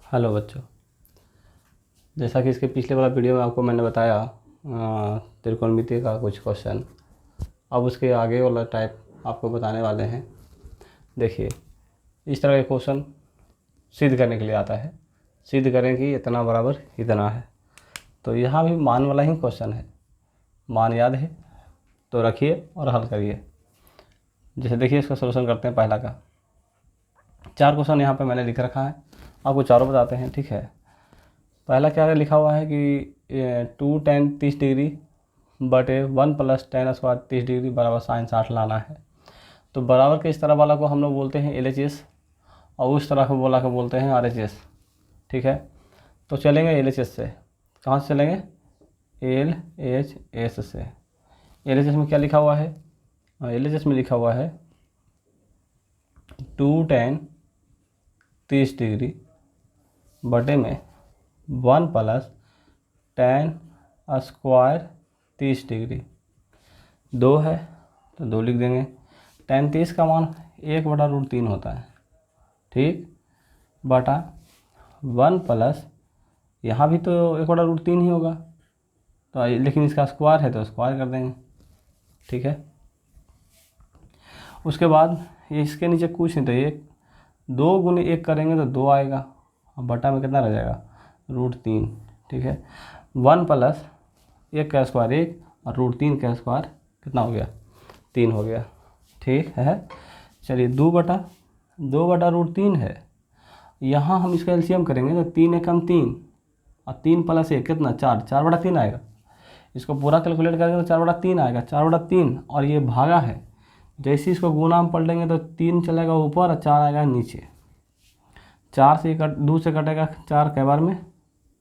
Hello बच्चों, जैसा कि इसके पिछले वाला वीडियो में आपको मैंने बताया त्रिकोणमिति का कुछ क्वेश्चन, अब उसके आगे वाला टाइप आपको बताने वाले हैं। देखिए, इस तरह के क्वेश्चन सिद्ध करने के लिए आता है। सिद्ध करें कि इतना बराबर इतना है, तो यहाँ भी मान वाला ही क्वेश्चन है। मान याद है तो रखिए और हल करिए। जैसे देखिए, इसका सलूशन करते हैं। पहला का 4 क्वेश्चन यहाँ पे मैंने लिख रखा है, आपको चारों बताते हैं, ठीक है। पहला क्या लिखा हुआ है कि 2 tan 30 डिग्री बटे 1 + tan स्क्वायर 30 डिग्री बराबर sin 60 लाना है। तो बराबर के इस तरह वाला को हम लोग बोलते हैं LHS और उस तरह को वाला को बोलते हैं RHS, ठीक है। तो चलेंगे LHS से। कहाँ से चलेंगे? LHS से। LHS में क्या लिखा हुआ है? LHS में लिखा हुआ है 2 tan 30 डिग्री बटे में 1 + tan स्क्वायर 30 डिग्री। 2 है तो 2 लिख देंगे। tan 30 का मान 1/√3 होता है, ठीक, बटा 1 + यहाँ भी तो 1/√3 ही होगा, तो लेकिन इसका स्क्वायर है तो स्क्वायर कर देंगे, ठीक है। उसके बाद ये इसके नीचे कुछ नहीं, तो 2 × 1 करेंगे तो 2 आएगा और बटा में कितना रह जाएगा? √3, ठीक है। 1 + 1 का स्क्वायर 1 और √3 का स्क्वायर कितना हो गया? 3 हो गया, ठीक है। चलिए 2/√3 है। यहाँ हम इसका एलसीएम करेंगे तो 3 एकम 3 और 3 + 1 कितना? 4, 4/3 आएगा। इसको पूरा कैलकुलेट करेंगे तो 4/3 आएगा, 4/3 और ये भागा है। जैसे इसको गुना में पलटेंगे तो 3 चलेगा ऊपर और 4 आएगा नीचे। 4 से 2 से कटेगा 4 कै बार में?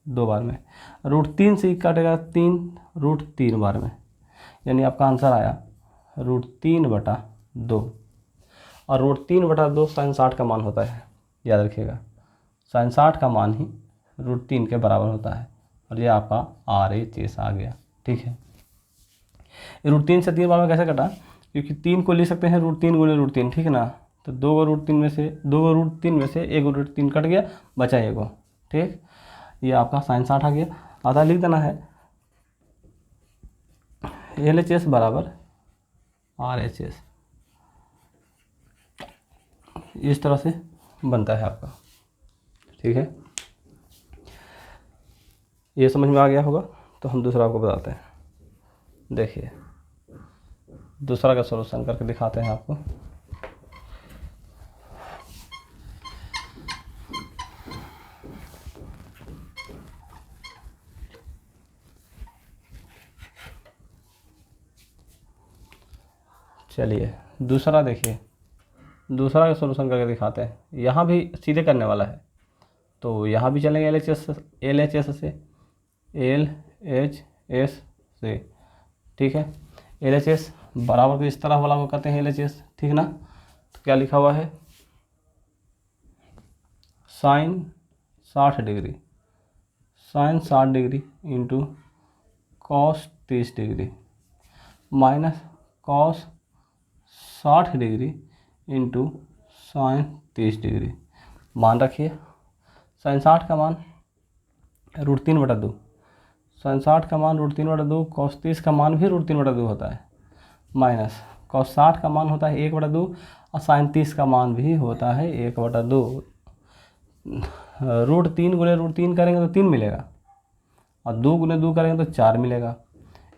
2 बार में। √3 से कटेगा 3 √3 बार में, यानी आपका आंसर आया √3/2। और √3/2 sin 60 का मान होता है, याद रखिएगा। sin 60 का मान ही √3 के बराबर होता है और ये आपका RHS आ गया, ठीक है। √3 से 3 बार में कैसे कटा? क्योंकि 3 को लिख सकते हैं √3 × √3, ठीक है ना। तो 2 √3 में से 1 √3 कट गया, बचा 1, ठीक। ये आपका sin 60 आ गया। आधा लिख देना है LHS बराबर RHS, इस तरह से बनता है आपका, ठीक है। ये समझ में आ गया होगा, तो हम दूसरा आपको बताते हैं। देखिए, दूसरा का सॉल्यूशन करके दिखाते हैं आपको। चलिए दूसरा देखिए, दूसरा का सॉल्यूशन करके दिखाते हैं। यहाँ भी सीधे करने वाला है, तो यहाँ भी चलेंगे LHS से, ठीक है। LHS बराबर को इस तरह वाला को कहते हैं LHS, ठीक ना। तो क्या लिखा हुआ है? sin 60 degree into cos 30 degree minus cos 60 degree into sin 30 degree. मान रखिए, sin 60 का मान √3/2, sin 60 का मान √3/2, cos 30 का मान भी √3/2 होता है, माइनस cos 60 का मान होता है 1/2 और sin 30 का मान भी होता है 1/2। √3 × √3 करेंगे तो 3 मिलेगा और 2 × 2 करेंगे तो 4 मिलेगा।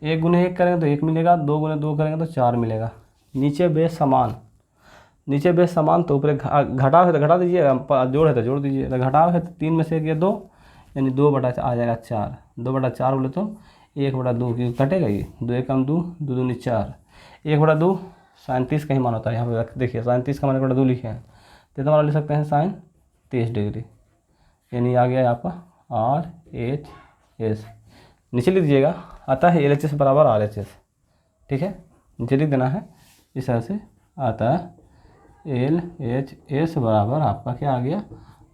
1 × 1 करेंगे तो 1 मिलेगा, 2 × 2 करेंगे तो 4 मिलेगा। नीचे बेस समान, तो ऊपर घटाव है तो घटा दीजिएगा, जोड़ है तो जोड़ दीजिए। तो घटाव है तो 3 में से 1 2, यानी 2 आ जाएगा 4। 2/4 बोले तो 1/2, क्योंकि कटेगा ये 2 एकम 2, 2 दूनी 4, 1/2 sin 30 का ही मान होता है। यहाँ पे देखिए sin 30 का मान 1/2 लिखे हैं, तो इतना वाला लिख सकते हैं sin 30 डिग्री, यानी आ गया आपका RHS। नीचे लिख दीजिएगा, आता है LHS बराबर RHS, ठीक है। नीचे लिख देना है इस तरह से, आता है LHS बराबर आपका क्या आ गया?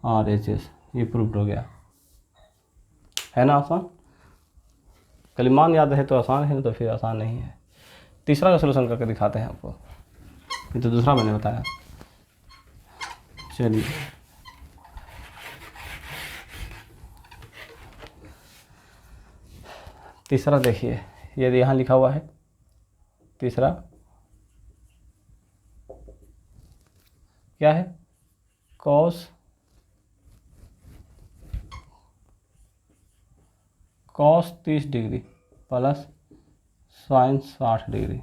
RHS। ये प्रूफ हो गया, है ना आसान। कलिमान याद है तो आसान है, तो फिर आसान नहीं है। तीसरा का सलूशन करके दिखाते हैं आपको। ये तो दूसरा मैंने बताया। चलिए तीसरा देखिए, ये यहाँ लिखा हुआ है तीसरा क्या है, cos 30 degree plus sign 60 degree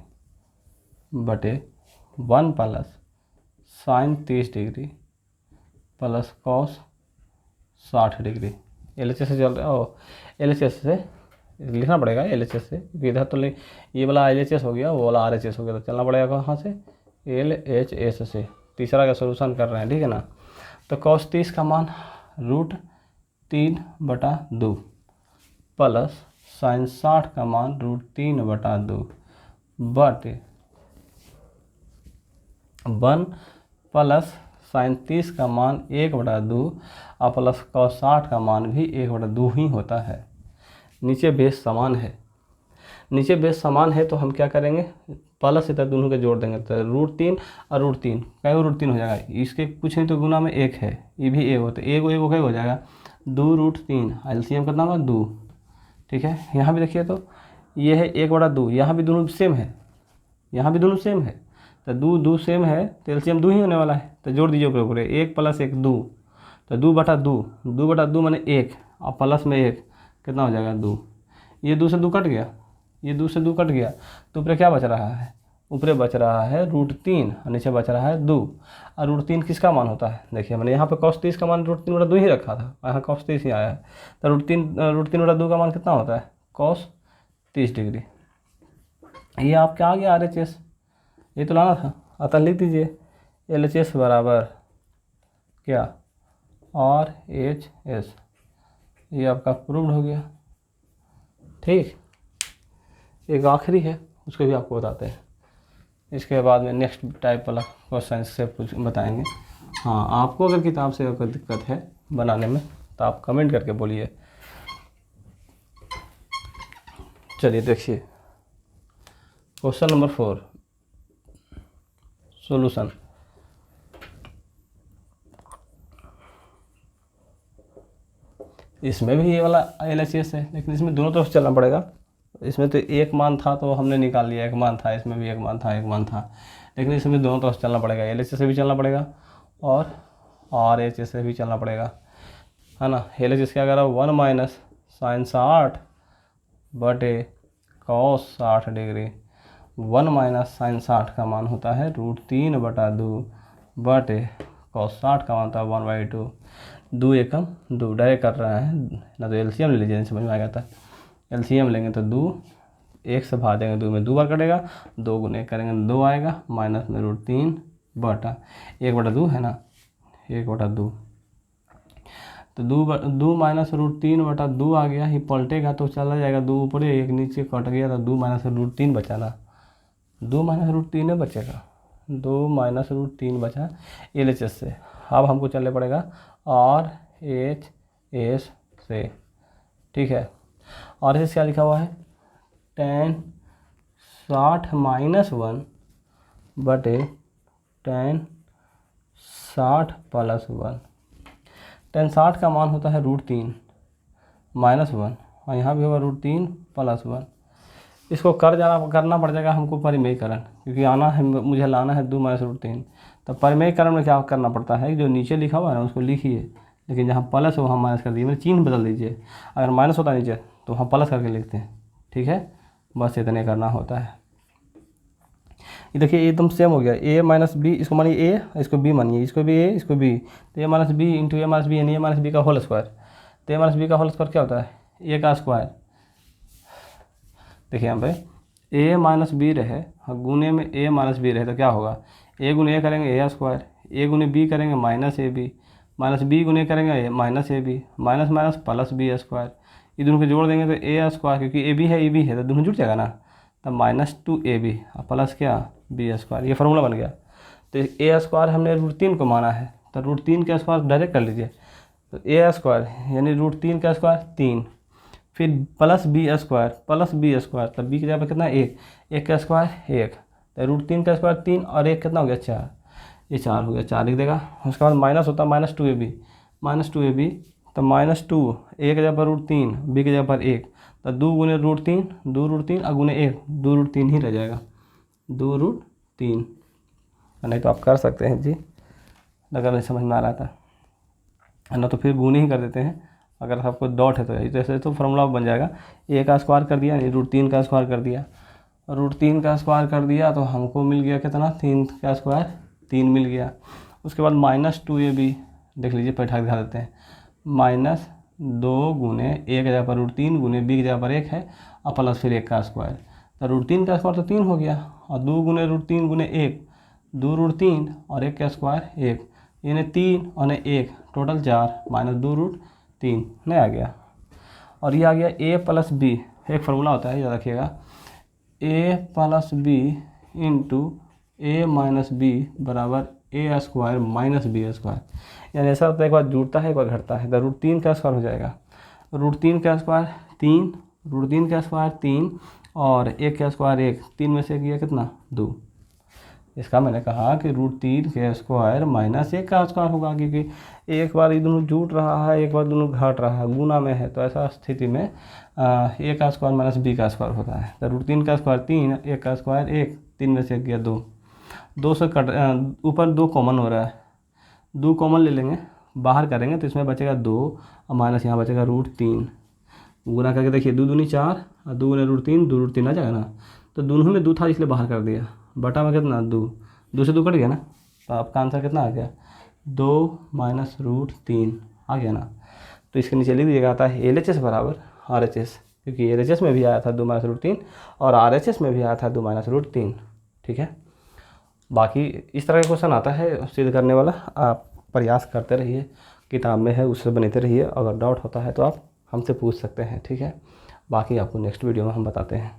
बटे 1 plus sign 30 degree plus cos 60 degree. LHS से चल रहा है, LHS से लिखना पड़ेगा, LHS से, क्योंकि इधर तो ये वाला LHS हो गया, वो वाला RHS हो गया, तो चलना पड़ेगा कहाँ से, LHS से। तीसरा का सॉल्यूशन कर रहे हैं, ठीक है ना। तो cos 30 का मान √3/2 प्लस साइन 60 का मान √3/2 बटे 1 प्लस साइन 30 का मान 1/2 और प्लस cos 60 का मान भी 1/2 ही होता है। नीचे बेस समान है, नीचे बेस समान है तो हम क्या करेंगे, प्लस इधर दोनों के जोड़ देंगे, तो √3 और √3 क्या √3 हो जाएगा, इसके कुछ नहीं तो गुना में 1 है, ये भी 1 होता है, 1 क्या हो जाएगा 2√3, LCM कितना होगा 2, ठीक है। यहाँ भी देखिए तो ये है 1/2, यहाँ भी दोनों सेम है, यहाँ भी दोनों सेम है, तो 2 सेम है तो LCM 2 ही होने वाला है, तो जोड़ दीजिए ऊपर ऊपर, 1 + 1 2, तो 2/2 माने 1 और प्लस में 1 कितना हो जाएगा 2, ये 2 से 2 कट गया, ये 2 से 2 कट गया, तो ऊपर क्या बच रहा है, ऊपर बच रहा है √3 और नीचे बच रहा है 2। और √3 किसका मान होता है, देखिए मैंने यहाँ पे cos 30 का मान √3/2 ही रखा था, यहाँ cos 30 ही आया है, तो √3/2 का मान कितना होता है cos 30 डिग्री। ये आपके आ गया RHS, ये तो लाना था, अतः लिख दीजिए LHS बराबर क्या RHS, ये आपका प्रूव्ड हो गया, ठीक। एक आखिरी है, उसको भी आपको बताते हैं, इसके बाद में नेक्स्ट टाइप वाला क्वेश्चन से कुछ बताएंगे। हाँ, आपको अगर किताब से अगर दिक्कत है बनाने में तो आप कमेंट करके बोलिए। चलिए देखिए क्वेश्चन नंबर 4 सॉल्यूशन। इसमें भी ये वाला LHS है, लेकिन इसमें दोनों तरफ चलना पड़ेगा। इसमें तो एक मान था तो हमने निकाल लिया, एक मान था, इसमें भी एक मान था, लेकिन इसमें दोनों तरफ चलना पड़ेगा, LHS से भी चलना पड़ेगा और RHS से भी चलना पड़ेगा, है ना। LHS क्या करा, 1 - साइन 60 बटे cos 60 डिग्री, 1 - साइन 60 का मान होता है √3/2 बटे cos 60 का मान होता है 1/2, 2 एकम 2 डायरेक्ट कर रहा है ना, तो LCM ले लीजिए, समझ में आ गया था। LCM लेंगे तो 2 1 से भाग देंगे, 2 में 2 बार कटेगा, 2 गुने करेंगे 2 आएगा, माइनस में √3 बटा 1/2 है ना, 1/2, तो 2 माइनस √3/2 आ गया, ये पलटेगा तो चला जाएगा, 2 ऊपर 1 नीचे कट गया, तो 2 माइनस √3 बचा ना, 2 माइनस √3 बचेगा, 2 माइनस √3 बचा LHS से। अब हमको चलने पड़ेगा RHS से, ठीक है। RHS क्या लिखा हुआ है, tan 60 - 1 बटे tan 60 + 1। tan 60 का मान होता है √3 - 1 और यहाँ भी होगा √3 + 1। इसको करना पड़ जाएगा हमको परिमेयकरण, क्योंकि आना है मुझे लाना है 2 माइनस √3। तो परिमेयकरण में क्या करना पड़ता है, जो नीचे लिखा हुआ है ना उसको लिखिए, लेकिन जहाँ प्लस हो वहाँ माइनस कर दीजिए, मैंने चिन्ह बदल दीजिए, अगर माइनस होता है नीचे तो वहाँ प्लस करके लिखते हैं, ठीक है। बस इतने करना होता है। ये देखिए एकदम सेम हो गया, a - b, इसको मानिए a, इसको b मानिए, इसको भी a, इसको b, तो a - b × a - b यानी a - b का होल स्क्वायर। तो a - b का होल स्क्वायर क्या होता है, a का स्क्वायर। देखिए यहाँ पे a - b रहे, गुने में a - b रहे तो क्या होगा, a गुने a करेंगे a स्क्वायर, a गुने b करेंगे -ab, -b गुने करेंगे -ab, minus minus plus b square, ये दोनों को जोड़ देंगे तो a स्क्वायर, क्योंकि a b है a b है तो दोनों जुड़ जाएगा ना, तब -2ab और प्लस क्या b स्क्वायर, ये फार्मूला बन गया। तो a स्क्वायर हमने √3 को माना है, तो √3 का स्क्वायर डायरेक्ट कर लीजिए, तो a स्क्वायर यानी √3 का स्क्वायर 3, फिर प्लस b स्क्वायर, तब b की जगह पर कितना 1 का स्क्वायर 1, तो √3 का स्क्वायर 3 और 1 कितना हो गया 4, ये 4 हो गया, 4 लिख देगा। उसके बाद माइनस होता है -2ab, तो -2 a की जगह पर √3, b की जगह पर 1, तो 2 गुने √3, 2 √3 और गुने 1, 2 √3 ही रह जाएगा, 2 √3। नहीं तो आप कर सकते हैं जी, अगर नहीं समझ में आ रहा था, ना तो फिर गुने ही कर देते हैं। अगर आपको डॉट है तो ऐसे तो फॉर्मूला बन जाएगा, a का स्क्वायर कर दिया, यानी √3 का स्क्वायर कर दिया, √3 का स्क्वायर कर दिया तो हमको मिल गया कितना, 3 का स्क्वायर 3 मिल गया। उसके बाद -2ab, देख लीजिए बैठा दिखा देते हैं, -2 गुने a की जगह पर √3 गुने b की जगह पर 1 है और प्लस फिर 1 का स्क्वायर, तो √3 का स्क्वायर तो 3 हो गया, और 2 गुने √3 गुने 1, 2 √3 और 1 का स्क्वायर 1, यानी 3 और 1 टोटल 4, -2 √3 नहीं आ गया। और ये आ गया a + b, एक फार्मूला होता है याद रखिएगा, a + b into a - b बराबर a square minus b square, यानी ऐसा होता है एक बार जुड़ता है एक बार घटता है। तो √3 का स्क्वायर हो जाएगा, √3 का स्क्वायर 3, √3 का स्क्वायर 3 और 1 का स्क्वायर 1, 3 में से किया कितना 2। इसका मैंने कहा कि √3 के स्क्वायर माइनस 1 का स्क्वायर होगा, क्योंकि एक बार ये दोनों जुड़ रहा है एक बार दोनों घट रहा है, गुना में है, तो ऐसा स्थिति में a का स्क्वायर माइनस b का स्क्वायर होता है। तो √3 का स्क्वायर 3, 1 का स्क्वायर 1, 3 में से गया 2, 2 से कट ऊपर 2 कॉमन हो रहा है, 2 कॉमन ले लेंगे, बाहर करेंगे तो इसमें बचेगा 2 और माइनस यहाँ बचेगा √3, गुना करके देखिए 2 दूनी 4 और 2 गुने √3, 2 √3 आ जाएगा ना, तो दोनों में 2 था इसलिए बाहर कर दिया, बटा में कितना 2, 2 से 2 कट गया ना, तो आपका आंसर कितना आ गया 2 माइनस √3 आ गया ना। तो इसके नीचे लिख दीजिएगा, आता है LHS बराबर RHS, क्योंकि LHS में भी आया था 2 माइनस √3 और RHS में भी आया था 2 माइनस √3। ठीक है, बाकी इस तरह का क्वेश्चन आता है सिद्ध करने वाला, आप प्रयास करते रहिए, किताब में है उससे बनाते रहिए, अगर डाउट होता है तो आप हमसे पूछ सकते हैं। ठीक है, बाकी आपको नेक्स्ट वीडियो में हम बताते हैं।